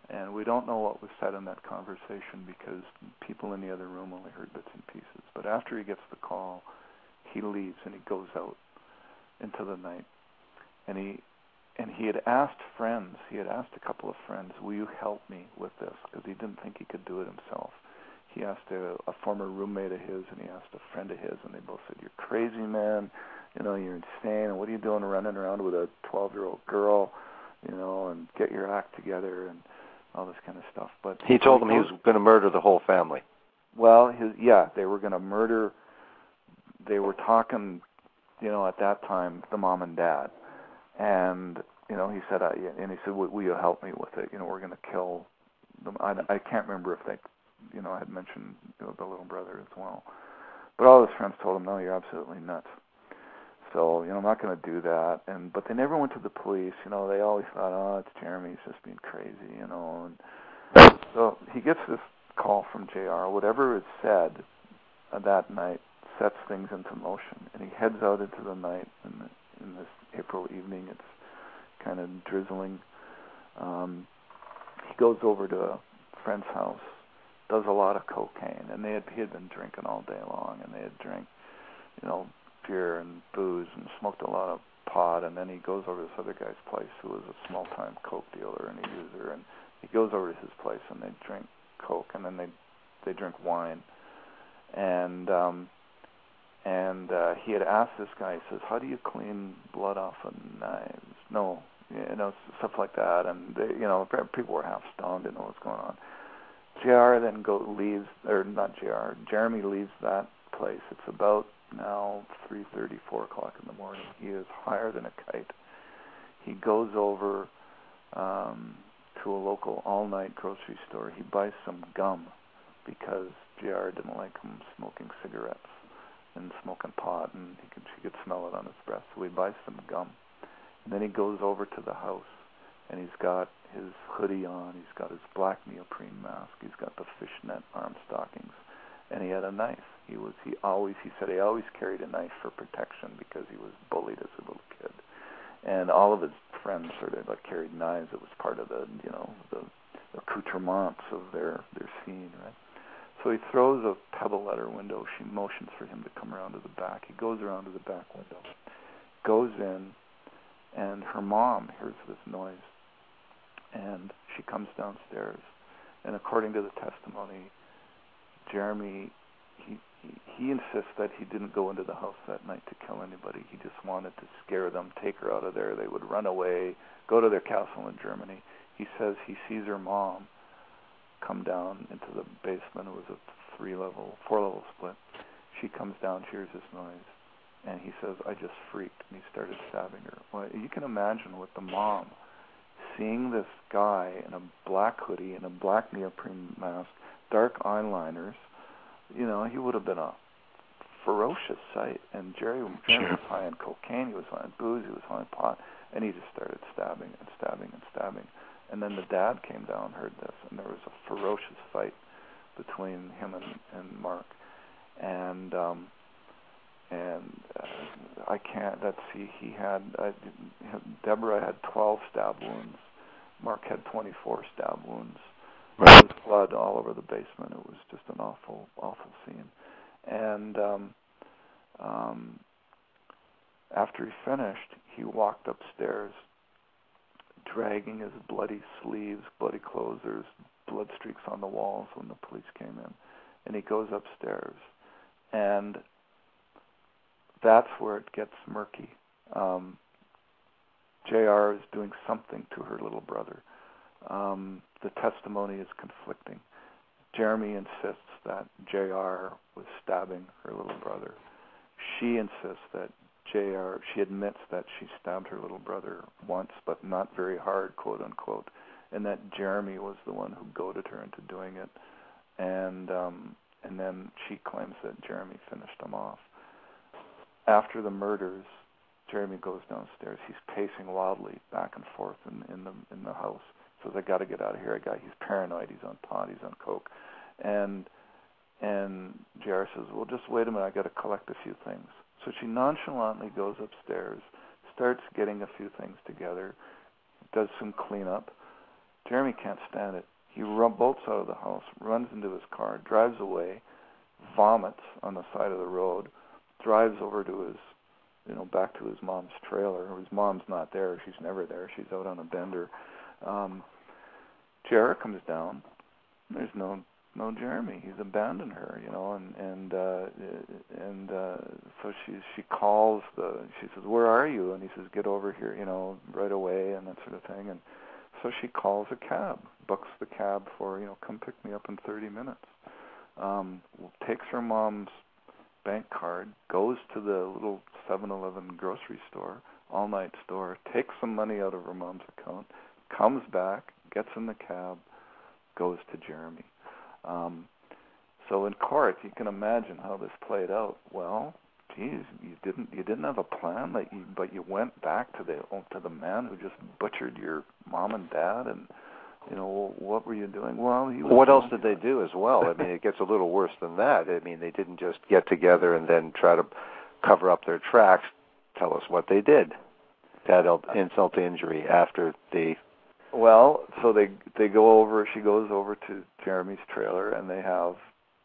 and we don't know what was said in that conversation because people in the other room only heard bits and pieces. But after he gets the call, he leaves and he goes out into the night, and he had asked friends. He had asked a couple of friends, "Will you help me with this?" Because he didn't think he could do it himself. He asked a former roommate of his, and he asked a friend of his, and they both said, "You're crazy, man. You're insane. And what are you doing running around with a 12-year-old girl? And get your act together and all this kind of stuff." But he told them he was going to murder the whole family. Well, they were going to murder. They were talking, at that time, the mom and dad, and he said, "Will you help me with it? We're going to kill them." I can't remember if they, I had mentioned the little brother as well, but all his friends told him, "No, you're absolutely nuts." So I'm not going to do that. But they never went to the police. They always thought, "Oh, it's Jeremy. He's just being crazy," And so he gets this call from JR. Whatever is said that night sets things into motion. And he heads out into the night in this April evening. It's kind of drizzling. He goes over to a friend's house, does a lot of cocaine, and he had been drinking all day long, and they had drank, beer and booze and smoked a lot of pot, and then he goes over to this other guy's place who was a small-time coke dealer and a user, and he goes over to his place and they drink coke, and then they drink wine, and he had asked this guy, he says, how do you clean blood off of knives? No, stuff like that, and they, people were half stoned, didn't know what's going on. Jeremy leaves that place. It's about now 3:30, 4 o'clock in the morning. He is higher than a kite. He goes over to a local all-night grocery store. He buys some gum because JR didn't like him smoking cigarettes and smoking pot, and she could smell it on his breath. So he buys some gum. And then he goes over to the house, and he's got his hoodie on, he's got his black neoprene mask, he's got the fishnet arm stockings, and he had a knife. He said he always carried a knife for protection because he was bullied as a little kid. And all of his friends sort of carried knives. It was part of the accoutrements of their scene, right? So he throws a pebble at her window. She motions for him to come around to the back. He goes around to the back window, goes in, and her mom hears this noise, and she comes downstairs. And according to the testimony, Jeremy, he insists that he didn't go into the house that night to kill anybody. He just wanted to scare them, take her out of there. They would run away, go to their castle in Germany. He says he sees her mom come down into the basement. It was a 4-level split. She comes down, she hears this noise, and he says, I just freaked, and he started stabbing her. Well, you can imagine with the mom seeing this guy in a black hoodie and a black neoprene mask, dark eyeliners, he would have been a ferocious sight. And Jerry was high on cocaine, he was high on booze, he was high on pot, and he just started stabbing and stabbing and stabbing. And then the dad came down, heard this, and there was a ferocious fight between him and Mark. And I can't. He had Deborah had 12 stab wounds. Mark had 24 stab wounds. There was blood all over the basement. It was just an awful, awful scene. And after he finished, he walked upstairs, dragging his bloody sleeves, bloody clothes. There's blood streaks on the walls when the police came in. And he goes upstairs, and that's where it gets murky. JR is doing something to her little brother. The testimony is conflicting. Jeremy insists that JR was stabbing her little brother. She insists that she admits that she stabbed her little brother once, but not very hard, quote unquote, and that Jeremy was the one who goaded her into doing it. And then she claims that Jeremy finished them off. After the murders, Jeremy goes downstairs. He's pacing wildly back and forth in the house. Says, I got to get out of here. He's paranoid. He's on pot. He's on coke. And JR says, well, just wait a minute. I got to collect a few things. So she nonchalantly goes upstairs, starts getting a few things together, does some cleanup. Jeremy can't stand it. He bolts out of the house, runs into his car, drives away, vomits on the side of the road, drives over to his, back to his mom's trailer. His mom's not there. She's never there. She's out on a bender. JR comes down. There's no Jeremy. He's abandoned her, so she calls she says, where are you? And he says, get over here, right away, and that sort of thing. And so she calls a cab, books the cab for, come pick me up in 30 minutes. Takes her mom's bank card, goes to the little 7-Eleven grocery store, all-night store, takes some money out of her mom's account, comes back, gets in the cab, goes to Jeremy. So in court, you can imagine how this played out. Well, geez, you didn't have a plan, but you went back to the man who just butchered your mom and dad, and well, what were you doing? Well, he was. What else did they do as well? I mean, it gets a little worse than that. I mean, they didn't just get together and then try to cover up their tracks. Tell us what they did. That insult to injury after the... Well, so they go over, she goes over to Jeremy's trailer, and they have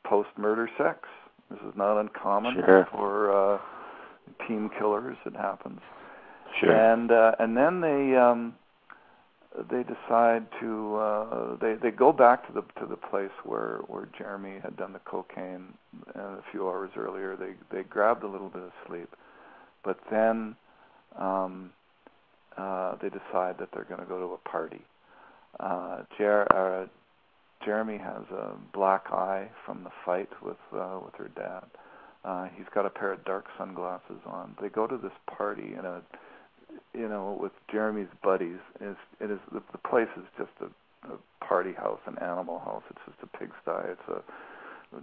post-murder sex. This is not uncommon for team killers. It happens. Sure. And then they decide to they go back to the place where Jeremy had done the cocaine a few hours earlier. They grabbed a little bit of sleep, but then they decide that they're going to go to a party. Jeremy has a black eye from the fight with her dad. He's got a pair of dark sunglasses on. They go to this party with Jeremy's buddies. The place is just a party house, an animal house. It's just a pigsty.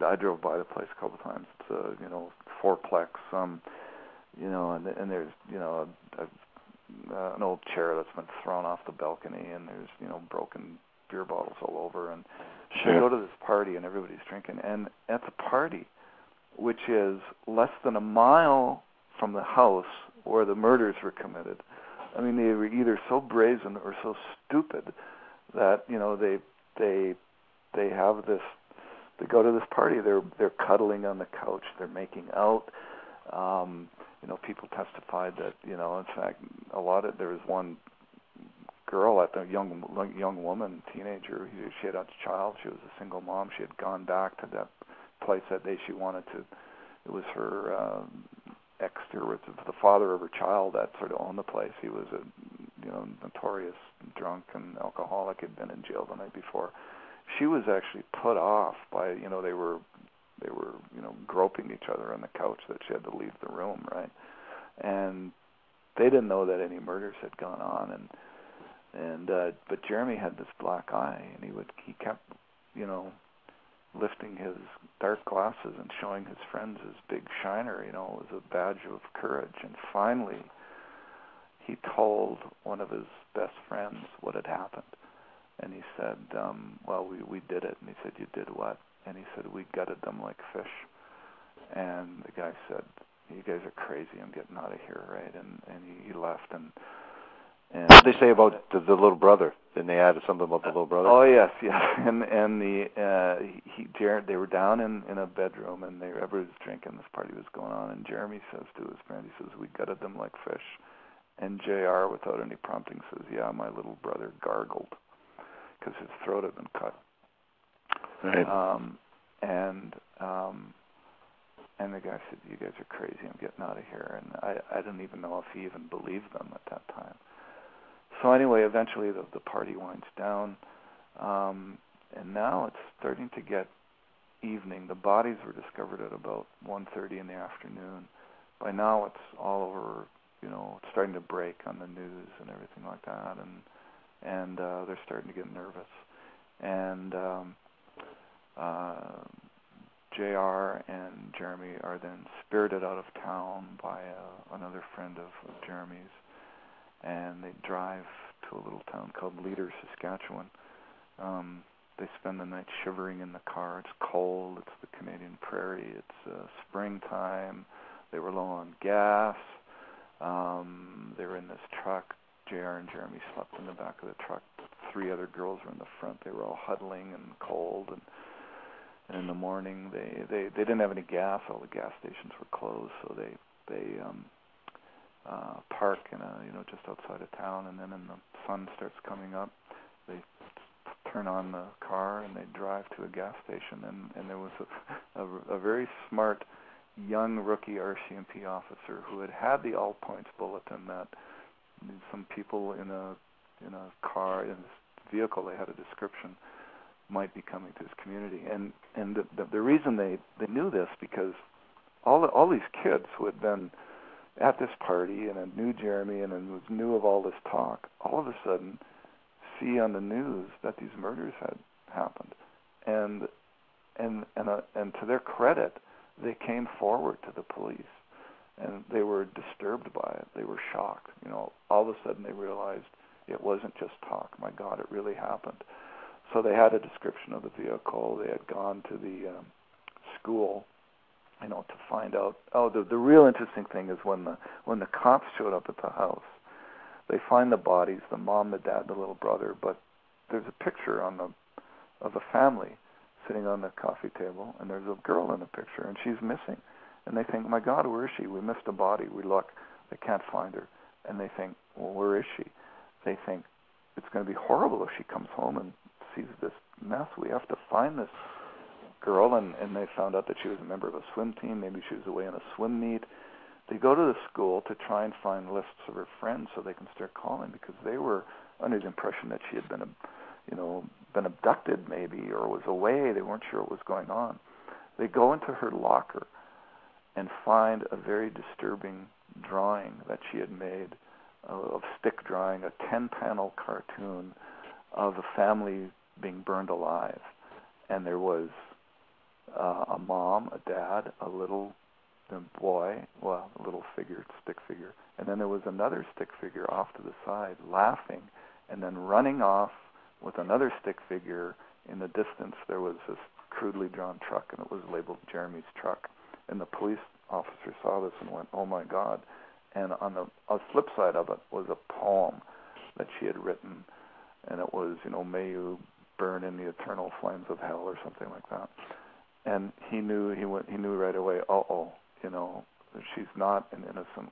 I drove by the place a couple of times. It's a fourplex. And there's an old chair that's been thrown off the balcony, and there's broken beer bottles all over. And they go to this party, and everybody's drinking. And at the party, which is less than a mile from the house where the murders were committed, I mean, they were either so brazen or so stupid that they have this. They go to this party. They're cuddling on the couch. They're making out. People testified that in fact there was one girl, a young woman, teenager. She had a child. She was a single mom. She had gone back to that place that day. She wanted to. It was her the father of her child that sort of owned the place. He was a notorious drunk and alcoholic. Had been in jail the night before. She was actually put off by they were groping each other on the couch, that she had to leave the room, right? And they didn't know that any murders had gone on, but Jeremy had this black eye, and he kept lifting his dark glasses and showing his friends his big shiner. It was a badge of courage. And finally, he told one of his best friends what had happened. And he said, well, we did it. And he said, you did what? And he said, we gutted them like fish. And the guy said, you guys are crazy. I'm getting out of here, right? And he left. And what did they say about the little brother? Didn't they add something about the little brother? Oh yes. And they were down in a bedroom, and everybody was drinking. This party was going on, and Jeremy says to his friend, he says, we gutted them like fish. And JR, without any prompting, says, yeah, my little brother gargled, because his throat had been cut. Right. And the guy said, you guys are crazy. I'm getting out of here. And I didn't even know if he even believed them at that time. So anyway, eventually the party winds down, and now it's starting to get evening. The bodies were discovered at about 1:30 in the afternoon. By now it's all over, it's starting to break on the news and everything like that, and they're starting to get nervous. And JR and Jeremy are then spirited out of town by another friend of Jeremy's, and they drive to a little town called Leader, Saskatchewan. They spend the night shivering in the car. It's cold. It's the Canadian Prairie. It's springtime. They were low on gas. They were in this truck. JR and Jeremy slept in the back of the truck. 3 other girls were in the front. They were all huddling and cold. And in the morning, they didn't have any gas. All the gas stations were closed, so they park just outside of town, and then when the sun starts coming up, they turn on the car and they drive to a gas station. And there was a very smart young rookie RCMP officer who had the all points bulletin that some people in a car, in this vehicle, they had a description, might be coming to his community. And the reason they knew this, because all these kids who had been at this party and knew Jeremy and knew of all this talk, all of a sudden see on the news that these murders had happened. And to their credit, they came forward to the police, and they were disturbed by it. They were shocked. All of a sudden they realized It wasn't just talk. My God, it really happened. So they had a description of the vehicle. They had gone to the school, to find out. Oh, the real interesting thing is when the cops showed up at the house, they find the bodies, the mom, the dad, the little brother, but there's a picture of a family sitting on the coffee table, and there's a girl in the picture, and she's missing. And they think, my God, where is she? We missed a body. We look, they can't find her. And they think, well, where is she? They think it's going to be horrible if she comes home and sees this mess. We have to find this girl. And they found out that she was a member of a swim team. Maybe she was away on a swim meet. They go to the school to try and find lists of her friends so they can start calling, because they were under the impression that she had been abducted maybe, or was away. They weren't sure what was going on. They go into her locker and find a very disturbing drawing that she had made of stick drawing, a 10-panel cartoon of a family being burned alive. And there was a mom, a dad, a little boy, well, a little figure, stick figure, and then there was another stick figure off to the side laughing, and then running off with another stick figure. In the distance there was this crudely drawn truck, and it was labeled Jeremy's truck. And the police officer saw this and went, oh my God. And on the flip side of it was a poem that she had written, and it was, may you burn in the eternal flames of hell, or something like that. And he knew right away, she's not an innocent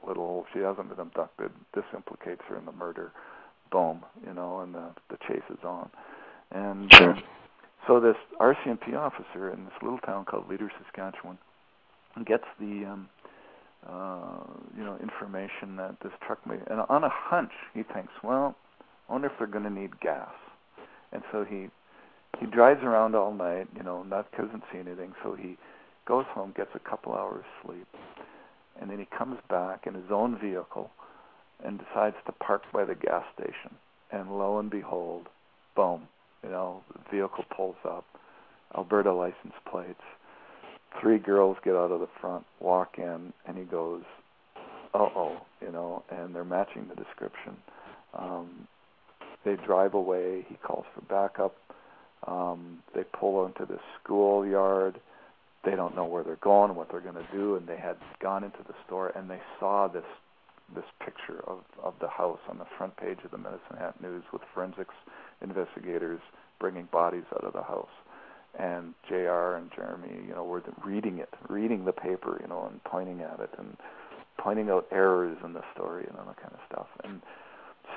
she hasn't been abducted. This implicates her in the murder. Boom, and the chase is on. And sure. So this RCMP officer in this little town called Leader, Saskatchewan, gets the information that this truck may, and on a hunch he thinks, well, I wonder if they're going to need gas. And so he drives around all night, doesn't see anything, so he goes home, gets a couple hours sleep, and then he comes back in his own vehicle and decides to park by the gas station. And lo and behold, boom, the vehicle pulls up, Alberta license plates. 3 girls get out of the front, walk in, and he goes, and they're matching the description. They drive away. He calls for backup. They pull into the schoolyard. They don't know where they're going, what they're going to do, and they had gone into the store, and they saw this picture of the house on the front page of the Medicine Hat News, with forensics investigators bringing bodies out of the house. And JR and Jeremy, were reading the paper, and pointing at it and pointing out errors in the story and all that kind of stuff. And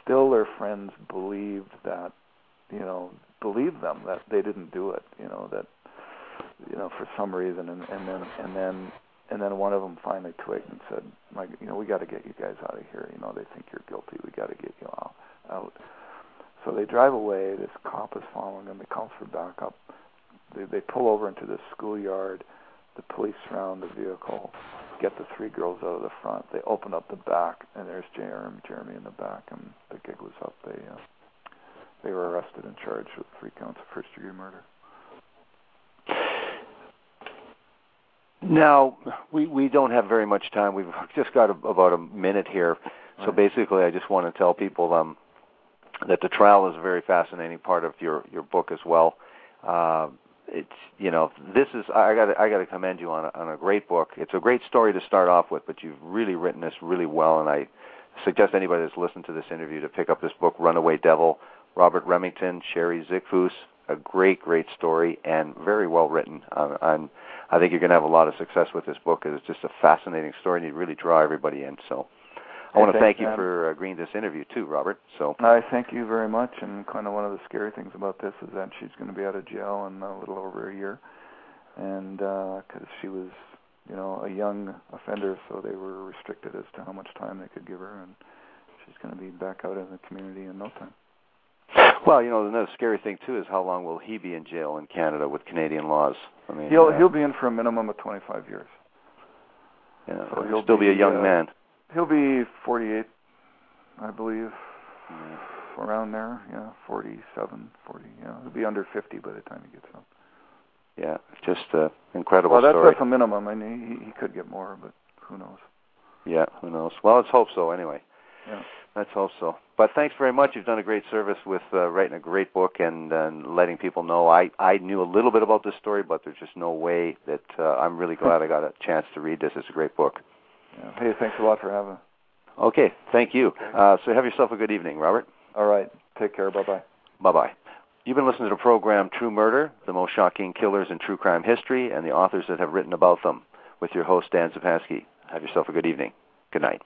still their friends believed them that they didn't do it, that for some reason. And then one of them finally twigged and said, we got to get you guys out of here. They think you're guilty. We got to get you out. So they drive away. This cop is following them. He calls for backup. They pull over into the schoolyard. The police surround the vehicle, get the 3 girls out of the front. They open up the back, and there's JR and Jeremy in the back, and the gig was up. They were arrested and charged with 3 counts of first-degree murder. Now, we don't have very much time. We've just got about a minute here. So basically, I just want to tell people that the trial is a very fascinating part of your book as well. It's I got to commend you on a great book. It's a great story to start off with, but you've really written this really well, and I suggest anybody that's listened to this interview to pick up this book, Runaway Devil, Robert Remington, Sherri, Zickefoose. A great story and very well written. I think you're going to have a lot of success with this book, because it's just a fascinating story, and you really draw everybody in. So I want to thank you for agreeing to this interview too, Robert. So I thank you very much. And kind of one of the scary things about this is that she's going to be out of jail in a little over a year, and because she was, a young offender, so they were restricted as to how much time they could give her, and she's going to be back out in the community in no time. Well, another scary thing too is how long will he be in jail in Canada with Canadian laws? I mean, he'll be in for a minimum of 25 years. So he'll still be a young man. He'll be 48, I believe, around there. 47, 40. He'll be under 50 by the time he gets out. Yeah, just an incredible story. Well, that's a minimum. I mean, he could get more, but who knows? Yeah, who knows? Well, let's hope so anyway. Yeah. Let's hope so. But thanks very much. You've done a great service with writing a great book and letting people know. I knew a little bit about this story, but there's just no way that I'm really glad I got a chance to read this. It's a great book. Yeah. Hey, thanks a lot for having me. Okay, thank you. So have yourself a good evening, Robert. All right. Take care. Bye-bye. Bye-bye. You've been listening to the program True Murder, the most shocking killers in true crime history, and the authors that have written about them, with your host, Dan Zupaski. Have yourself a good evening. Good night.